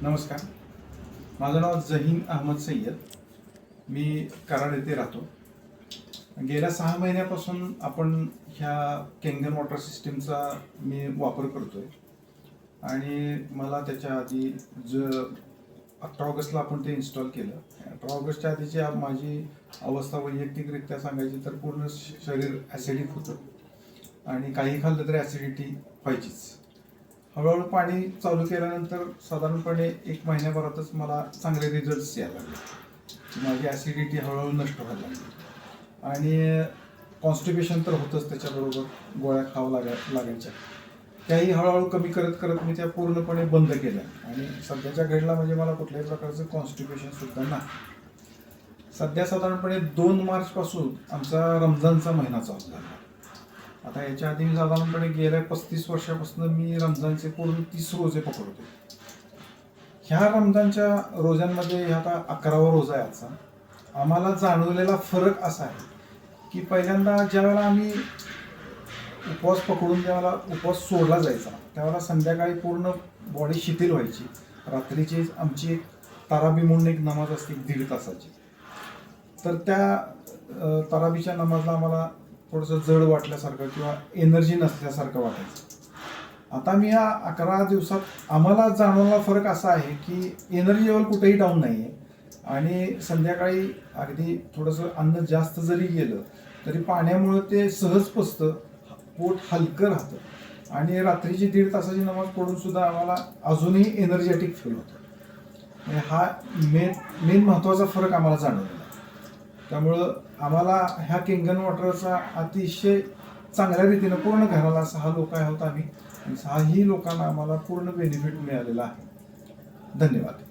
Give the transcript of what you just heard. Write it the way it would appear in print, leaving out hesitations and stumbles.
नमस्कार, माझं नाव जहीन अहमद सय्यद. मी कराड येथे राहतो. गेल्या 6 महिन्यापासून आपण ह्या केंगन वॉटर सिस्टीमचा मी वापर करतोय आणि मला त्याच्या आधी 18 ऑगस्टला आपण ते इन्स्टॉल केलं. 18 ऑगस्टच्या आधीची माझी अवस्था वैयक्तिकरित्या सांगायची तर पूर्ण शरीर ॲसिडिक होतं आणि काही खाल्लं तरी ॲसिडिटी व्हायचीच. हळूहळू पाणी चालू केल्यानंतर साधारणपणे 1 महिन्याभरातच मला चांगले रिझल्ट्स यायला लागले. माझी ॲसिडिटी हळूहळू नष्ट व्हायला लागली आणि कॉन्स्टिपेशन तर होतंच, त्याच्याबरोबर गोळ्या खावं लागायच्या. त्याही हळूहळू कमी करत करत मी त्या पूर्णपणे बंद केल्या आणि सध्याच्या घडीला म्हणजे मला कुठल्याही प्रकारचं कॉन्स्टिपेशनसुद्धा नाही. सध्या साधारणपणे 2 मार्चपासून आमचा रमजानचा महिना चालू झाला. आता याच्या आधी मी साधारणपणे गेल्या 35 वर्षापासून मी रमजानचे पूर्ण 30 रोजे पकडतो. ह्या रमजानच्या रोज्यांमध्ये आता 11वा रोजा आहे आजचा. आम्हाला जाणवलेला फरक असा आहे की पहिल्यांदा ज्यावेळेला आम्ही उपवास पकडून ज्यावेळेला उपवास सोडला जायचा त्यावेळेला संध्याकाळी पूर्ण बॉडी शिथिल व्हायची. रात्रीची आमची एक तराबी म्हणून एक नमाज असते 1.5 तासाची. तर त्या तराबीच्या नमाजला आम्हाला थोडंसं जड वाटल्यासारखं किंवा एनर्जी नसल्यासारखं वाटायचं. आता मी या 11 दिवसात आम्हाला जाणवलेला फरक असा आहे की एनर्जी लेवल कुठेही डाऊन नाही आहे आणि संध्याकाळी अगदी थोडंसं अन्न जास्त जरी गेलं तरी पाण्यामुळं ते सहज पचतं, पोट हलकं राहतं आणि रात्रीची 1.5 तासाची नमाज पडून सुद्धा आम्हाला अजूनही एनर्जेटिक फील होतं. हा मेन महत्त्वाचा फरक आम्हाला जाणवलेला आहे. त्यामुळं आम्हाला ह्या केंगन वॉटरचा अतिशय चांगल्या रीतीनं पूर्ण घराला 6 लोक आहोत आम्ही आणि 6ही लोकांना आम्हाला पूर्ण बेनिफिट मिळालेला आहे. धन्यवाद.